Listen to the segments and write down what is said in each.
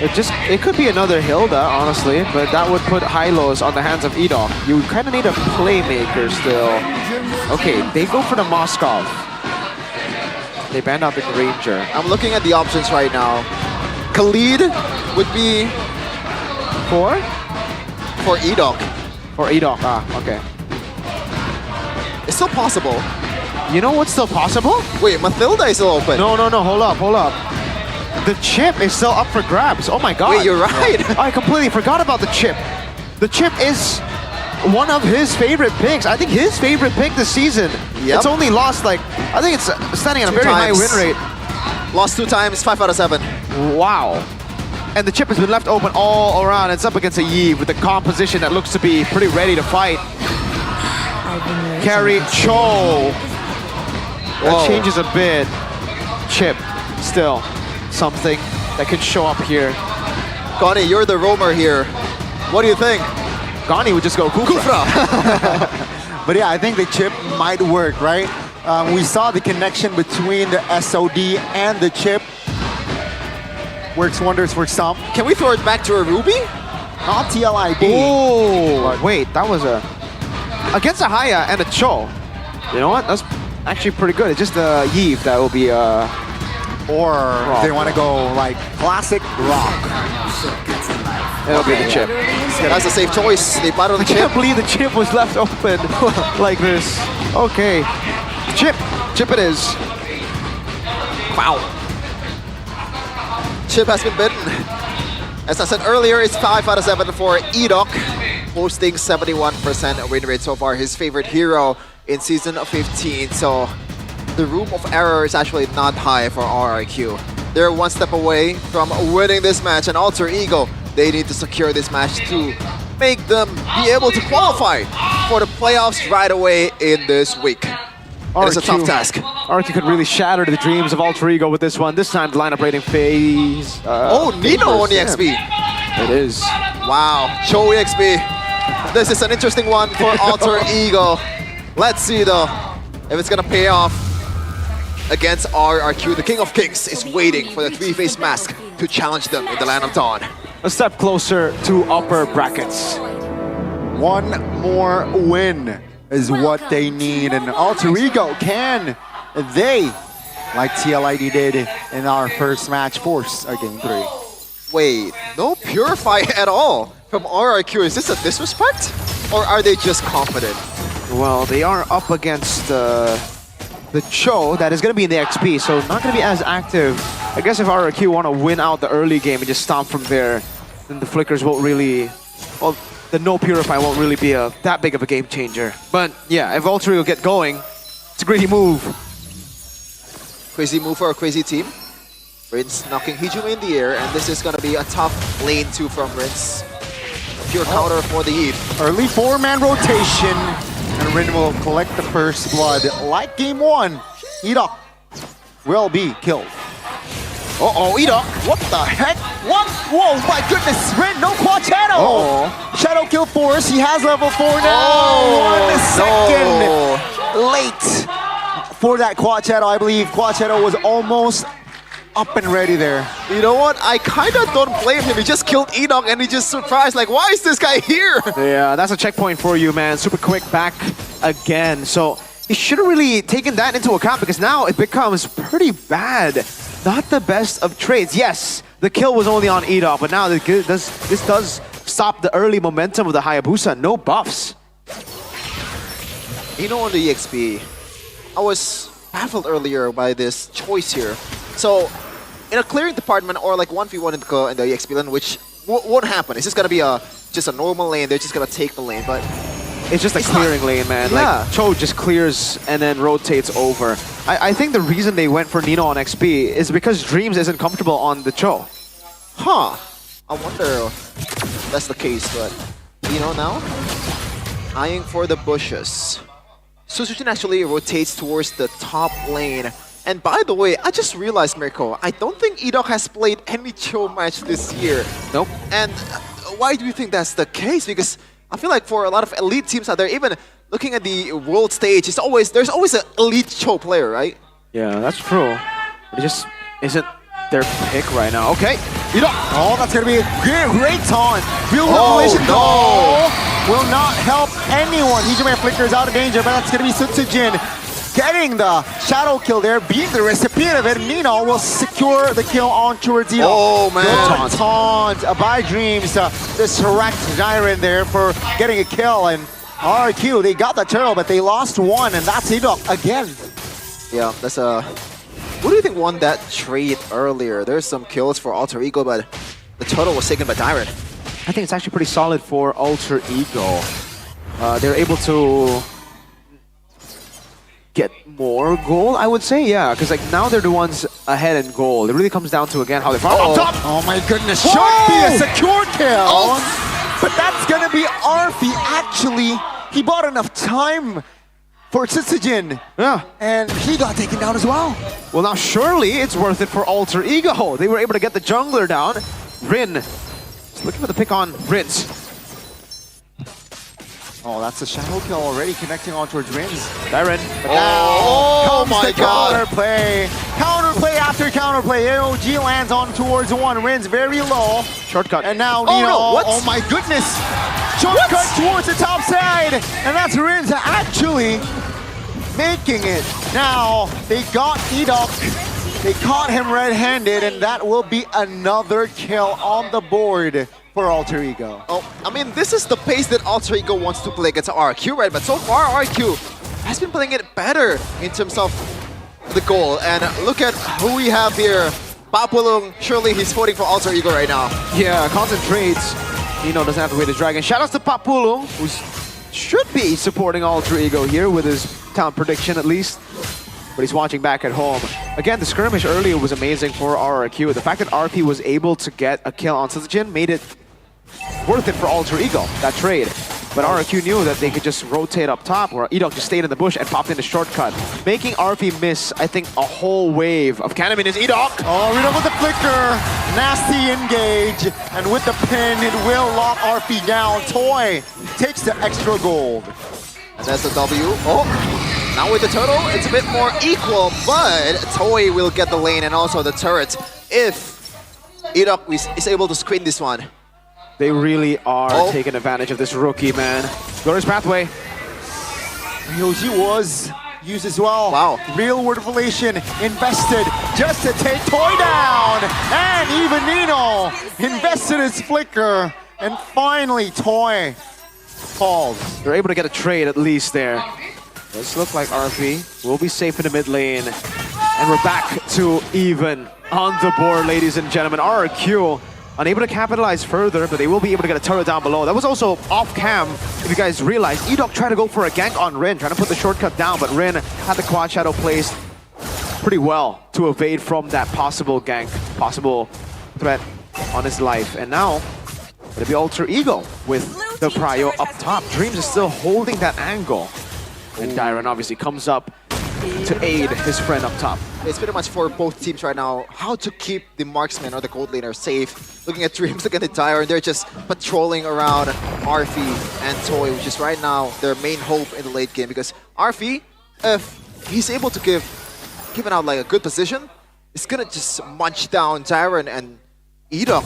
It could be another Hilda, honestly, but that would put high-lows on the hands of Edok. You kind of need a playmaker still. Okay, they go for the Moskov. They banned out the Ranger. I'm looking at the options right now. Khalid would be for Edok. For Edok, okay. It's still possible. You know what's still possible? Wait, Mathilda is still open. No, hold up. The chip is still up for grabs. Oh my god. Wait, you're right. I completely forgot about the chip. The chip is one of his favorite picks. I think his favorite pick this season. Yep. It's only lost like, I think it's standing at a very high win rate. Lost 2 times, 5 out of 7. Wow. And the chip has been left open all around. It's up against a Yi with the composition that looks to be pretty ready to fight. Carry Cho. That changes a bit. Chip, still something that could show up here. Gani, you're the roamer here. What do you think? Gani would just go Kufra. But yeah, I think the chip might work, right? We saw the connection between the SOD and the chip. Works wonders for some. Can we throw it back to a Ruby? Not TLID. Oh, wait, that was a... Against a Haya and a Cho. You know what? That's actually pretty good. It's just a Yves that will be Or if they want to go like classic rock. It'll be the chip. That's a safe choice. They battle the I chip. can't believe the chip was left open like this. Okay. Chip. Chip it is. Wow. Chip has been bitten. As I said earlier, it's 5 out of 7 for Edok, posting 71% win rate so far. His favorite hero in season 15. So the room of error is actually not high for RRQ. They're one step away from winning this match, and Alter Ego, they need to secure this match to make them be able to qualify for the playoffs right away in this week. It's a tough task. RRQ could really shatter the dreams of Alter Ego with this one. This time the lineup rating phase. Nino on the XP. It is. Wow, Cho EXP. This is an interesting one for Alter Ego. Let's see though if it's gonna pay off against RRQ. The King of Kings is waiting for the 3-face mask to challenge them in the Land of Dawn. A step closer to upper brackets. One more win is what they need, and Alter Ego, can they, like TLID did in our first match, force a game 3? Wait, no Purify at all from RRQ. Is this a disrespect? Or are they just confident? Well, they are up against the Cho that is going to be in the XP, so not going to be as active. I guess if RRQ want to win out the early game and just stomp from there, then the Flickers won't really... Well, the no Purify won't really be that big of a game changer. But yeah, if Alter Ego get going, it's a greedy move. Crazy move for a crazy team. Rince knocking Hijumi in the air, and this is going to be a tough lane 2 from Rince. Pure counter for the Eve. Early 4-man rotation, and Rin will collect the first blood. Like game 1, Edok will be killed. Uh-oh, Edok. What the heck? What? Whoa, my goodness, Rin, no quad shadow! Oh. Shadow kill force, he has level 4 now! 1 second late for that quad shadow. I believe quad shadow was almost up and ready there. You know what? I kind of don't blame him. He just killed Edok and he just surprised, like, why is this guy here? Yeah, that's a checkpoint for you, man. Super quick back again. So he should have really taken that into account, because now it becomes pretty bad. Not the best of trades. Yes, the kill was only on Edok, but now this does stop the early momentum of the Hayabusa. No buffs. You know, on the EXP, I was baffled earlier by this choice here. So, in a clearing department or like 1v1 in the EXP lane, which won't happen. It's just gonna be just a normal lane. They're just gonna take the lane, but it's just a clearing lane, man. Yeah. Like, Cho just clears and then rotates over. I think the reason they went for Nino on XP is because Dreams isn't comfortable on the Cho. Huh. I wonder if that's the case, but Nino now eyeing for the bushes. Susujin actually rotates towards the top lane. And by the way, I just realized, Mirko, I don't think Edok has played any Cho match this year. Nope. And why do you think that's the case? Because I feel like for a lot of elite teams out there, even looking at the world stage, there's always an elite Cho player, right? Yeah, that's true. It just isn't their pick right now. Okay. Oh, that's gonna be a great taunt. Real revelation no. will not help anyone. Hijime Flicker is out of danger, but that's gonna be Sutsujin getting the shadow kill there, being the recipient of it. Nino will secure the kill on towards Ito. Oh man. Good taunt by Dreams. Disrect Jiren there for getting a kill, and RRQ, they got the turtle, but they lost one, and that's Ito again. Yeah, that's a... Who do you think won that trade earlier? There's some kills for Alter Ego, but the turtle was taken by Dyron. I think it's actually pretty solid for Alter Ego. They're able to get more gold, I would say, yeah, because like now they're the ones ahead in gold. It really comes down to again how they farm up top. Oh my goodness, Whoa! should be a secure kill, but that's gonna be Arfi. Actually, he bought enough time for Tsitsujin, Yeah. and he got taken down as well. Well, now surely it's worth it for Alter Ego. They were able to get the jungler down. Rin, just looking for the pick on Rince. Oh, that's a shadow kill already connecting on towards Rins. Dyren. Oh my god. Counterplay after counterplay. AOG lands on towards one. Rins very low. Shortcut. And now Oh, Nino. no, what? Oh my goodness. Shortcut towards the top side. And that's Rins actually making it. Now they got Edok. They caught him red-handed, and that will be another kill on the board for Alter Ego. Oh, I mean, this is the pace that Alter Ego wants to play against RRQ, right? But so far, RRQ has been playing it better in terms of the goal. And look at who we have here. Papulung, surely he's voting for Alter Ego right now. Yeah, concentrates. Nino doesn't have to wait the dragon. Shoutouts to Papulu, who should be supporting Alter Ego here with his talent prediction at least. But he's watching back at home. Again, the skirmish earlier was amazing for RRQ. The fact that RP was able to get a kill on Sutsujin made it worth it for Alter Ego, that trade. But RRQ knew that they could just rotate up top, where Edok just stayed in the bush and popped in the shortcut, making RP miss, I think, a whole wave of Cannon is Edok. Oh, Edok with the flicker. Nasty engage. And with the pin, it will lock RP down. Toy takes the extra gold. And that's the W. Oh, now with the turtle, it's a bit more equal, but Toei will get the lane and also the turret if Edok is able to screen this one. They really are taking advantage of this rookie, man. Glorious pathway. Ryoji was used as well. Wow. Real word revelation invested just to take Toy down. And even Nino invested his flicker. And finally, Toy falls. They're able to get a trade at least there. Does look like RP will be safe in the mid lane. And we're back to even on the board, ladies and gentlemen. RRQ unable to capitalize further, but they will be able to get a turret down below. That was also off cam, if you guys realize. Edok tried to go for a gank on Rin, trying to put the shortcut down, but Rin had the quad shadow placed pretty well to evade from that possible gank, possible threat on his life. And now, it'll be Alter Ego with the prio up top. Dreams is still holding that angle. And Dyron obviously comes up to aid his friend up top. It's pretty much for both teams right now how to keep the marksman or the gold laner safe. Looking at Dreams, looking at Dyron, they're just patrolling around Arfi and Toy, which is right now their main hope in the late game. Because Arfi, if he's able to give out like a good position, it's gonna just munch down Dyron and Edok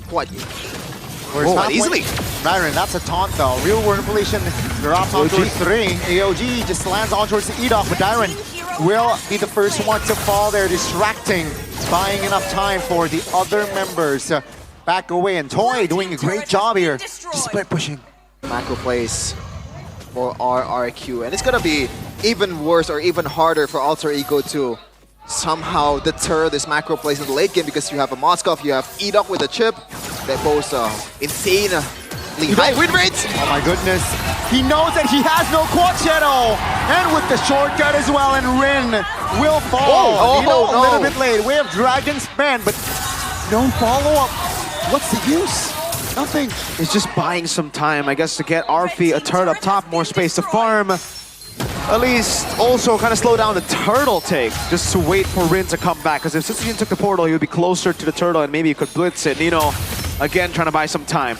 quite easily. Dyron, that's a taunt though. Real world revelation drops on towards 3. AOG just lands on towards the Edok, but Dyron will be the first one to fall there, distracting, buying enough time for the other members to back away. And Toy doing a great job here, just split pushing. Macro plays for RRQ, and it's gonna be even worse or even harder for Alter Ego to somehow deter this macro plays in the late game, because you have a Moskov, you have Edok with a chip. They both insanely high win rates. Oh my goodness. He knows that he has no quad shadow. And with the shortcut as well, and Rin will fall. A little bit late. We have Dragon Span, but don't follow up. What's the use? Nothing. It's just buying some time, I guess, to get Arfi a turret up top, more space to farm. At least also kind of slow down the turtle take, just to wait for Rin to come back. Because if Sutsujin took the portal, he would be closer to the turtle and maybe he could blitz it. Nino, again, trying to buy some time.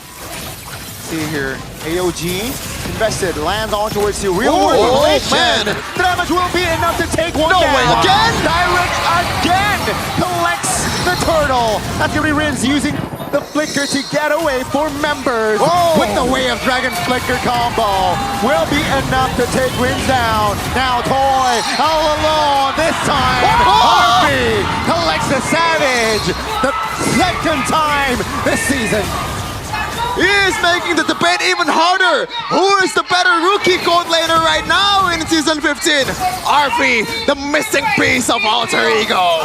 See here, AOG invested, lands on towards the real world. Man. Damage will be enough to take one No down. way, again? Direct again collects the turtle. That's gonna be Rins using the flicker to get away for members. With the Way of Dragon flicker combo. Will be enough to take Rins down. Now Toy all alone. This time, Harvey collects the Savage. The second time this season. He is making the debate even harder. Who is the better rookie gold laner right now in Season 15? RV, the missing piece of Alter Ego.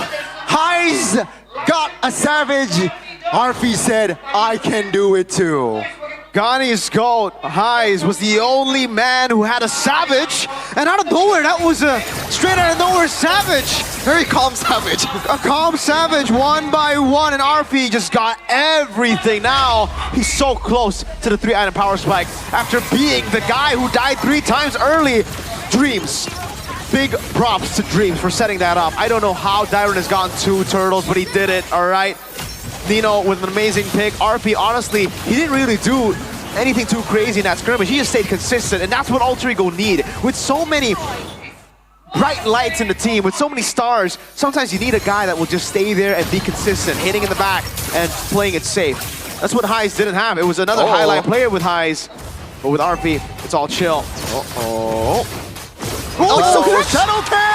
Highs got a Savage. Arfi said, I can do it too. Ghani's gold, Highs, was the only man who had a Savage, and out of nowhere, that was a straight out of nowhere Savage. Very calm Savage. A calm Savage, one by one, and RP just got everything. Now, he's so close to the 3-item power spike after being the guy who died 3 times early. Dreams. Big props to Dreams for setting that up. I don't know how Dyron has gotten 2 turtles, but he did it, all right? Nino with an amazing pick. RP, honestly, he didn't really do anything too crazy in that skirmish. He just stayed consistent, and that's what Alter Ego need. With so many bright lights in the team, with so many stars, sometimes you need a guy that will just stay there and be consistent, hitting in the back and playing it safe. That's what Highs didn't have. It was another highlight player with Highs, but with RP, it's all chill. Shadow kill!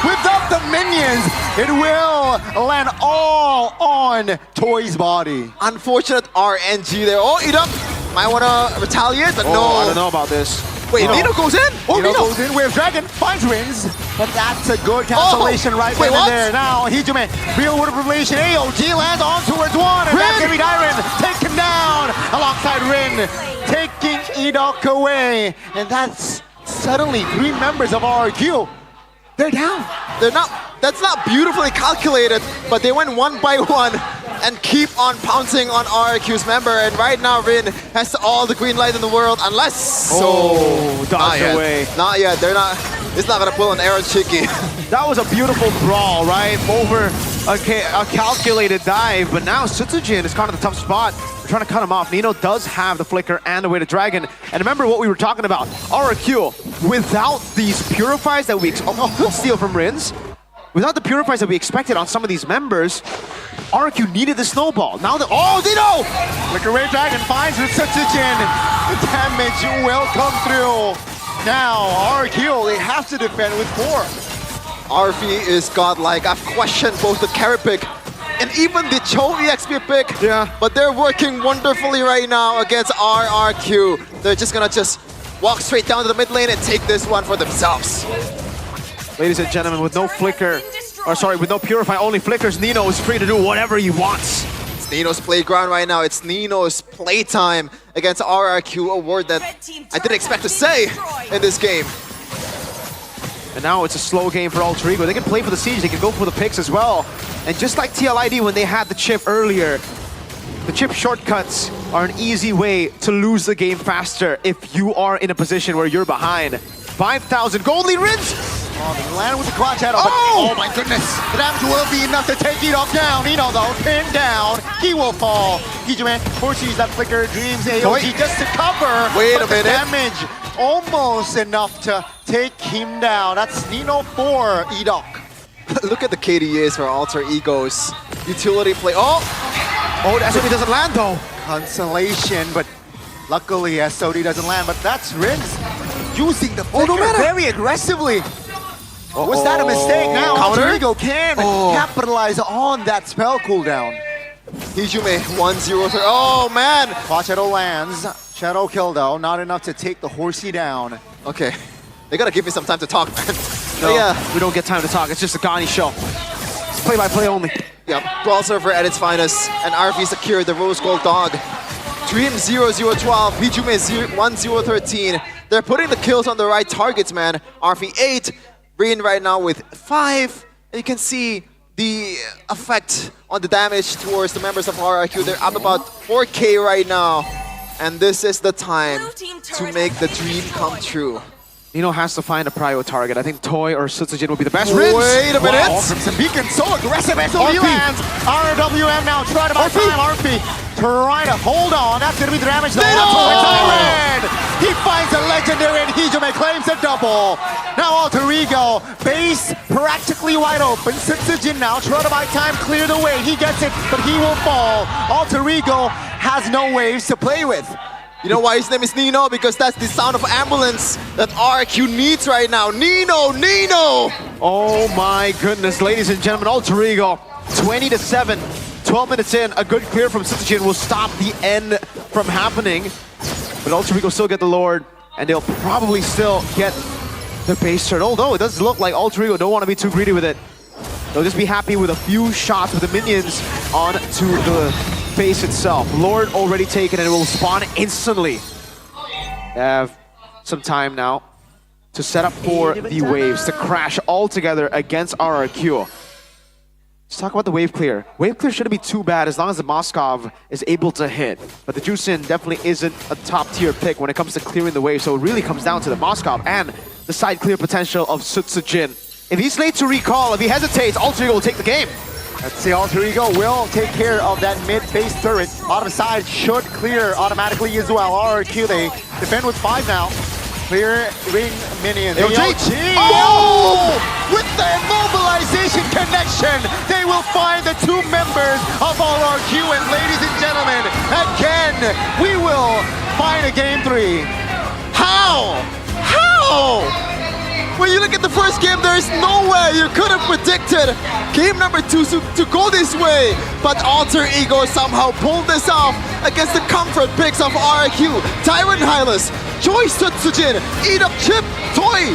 Without the minions, it will land all on Toy's body. Unfortunate RNG there. Oh, Edom might want to retaliate, but no. I don't know about this. Wait, Nino goes in? Nino goes in. Way of Dragon finds Rins, but that's a good cancellation right then and there. Now, Hijume, real word of revelation. AOG lands on towards one, and that's gonna be Dyron. Take him down alongside Rin, taking Edok away, and that's suddenly 3 members of RRQ. They're down. They're not. That's not beautifully calculated, but they went one by one and keep on pouncing on RRQ's member. And right now, Rin has all the green light in the world, unless dodged away. Not yet. They're not. It's not gonna pull an Aaron Chicky. That was a beautiful brawl, right? Over a calculated dive, but now Sutsujin is kind of the tough spot. We're trying to cut him off. Nino does have the flicker and the Way to Dragon. And remember what we were talking about. RRQ, without these purifies that we steal from Rins, without the purifies that we expected on some of these members, RRQ needed the snowball. Now the Nino! Flicker Way Dragon finds Sutsujin. The damage will come through. Now, RRQ, they have to defend with 4. RV is godlike. I've questioned both the carry pick and even the Cho EXP pick. Yeah. But they're working wonderfully right now against RRQ. They're just gonna walk straight down to the mid lane and take this one for themselves. Ladies and gentlemen, with no flicker, with no purify, only flickers, Nino is free to do whatever he wants. It's Nino's playground right now. It's Nino's playtime against RRQ, a word that I didn't expect to say in this game. And now it's a slow game for Alter Ego. They can play for the siege, they can go for the picks as well. And just like TLID when they had the chip earlier, the chip shortcuts are an easy way to lose the game faster if you are in a position where you're behind. 5,000 gold lead Rins! They land with the clutch shadow, but oh my goodness! The damage will be enough to take Edok down. Nino though, pinned down. He will fall. Hijume forces that flicker, Dreams AOG just to cover. Wait a minute. The damage almost enough to take him down. That's Nino for Edok. Look at the KDAs for Alter Ego's utility play. Oh, SOD doesn't land though. Consolation, but luckily SOD doesn't land. But that's Rins using the flicker very aggressively. Was that a mistake? Now Alter Ego can capitalize on that spell cooldown. Hijume 1-0. Oh man! Claw Shadow lands. Shadow kill though, not enough to take the horsey down. Okay, they gotta give me some time to talk, man. No, we don't get time to talk. It's just a Ghani show. It's play-by-play only. Yeah, Brawl Server at its finest, and RV secured the Rose Gold Dog. Dream 0-0-12, Hijume 1-0-13. They're putting the kills on the right targets, man. RV 8, Rin right now with 5. And you can see the effect on the damage towards the members of RRQ. They're up about 4K right now. And this is the time to make the dream come true. Nino has to find a prio target. I think Toy or Sutsujin will be the best. Rins! Wait a minute! Wow, Crimson Beacon so aggressive. SOD lands. RWM now trying to buy time. RP trying to hold on. That's going to be the damage though. He finds a legendary and Hijime claims a double. Now Alter Ego, base practically wide open. Setsujin now trying to buy time, clear the way. He gets it, but he will fall. Alter Ego has no waves to play with. You know why his name is Nino? Because that's the sound of ambulance that RRQ needs right now. Nino! Nino! Oh my goodness, ladies and gentlemen, Alter Ego, 20-7, 12 minutes in, a good clear from Setsujin will stop the end from happening. But Alter Ego still get the Lord, and they'll probably still get the base turn. Although it does look like Alter Ego don't want to be too greedy with it. They'll just be happy with a few shots with the minions onto the base itself. Lord already taken and it will spawn instantly. Have some time now to set up for the waves to crash all together against RRQ. Let's talk about the wave clear. Wave clear shouldn't be too bad as long as the Moskov is able to hit. But the Jusin definitely isn't a top tier pick when it comes to clearing the wave. So it really comes down to the Moskov and the side clear potential of Setsujin. If he's late to recall, if he hesitates, Alter Ego will take the game. Let's see, Alter Ego will take care of that mid-base turret. Bottom side should clear automatically as well. RRQ, they defend with 5 now. Clearing minions. Oh! With the immobilization connection, they will find the 2 members of RRQ. And ladies and gentlemen, again, we will find a game 3. How? How? When you look at the first game, there is no way you could have predicted game number 2 to go this way. But Alter Ego somehow pulled this off against the comfort picks of RRQ, Tyrant Hylas, Joy Setsujin, Eat Up Chip, Toy,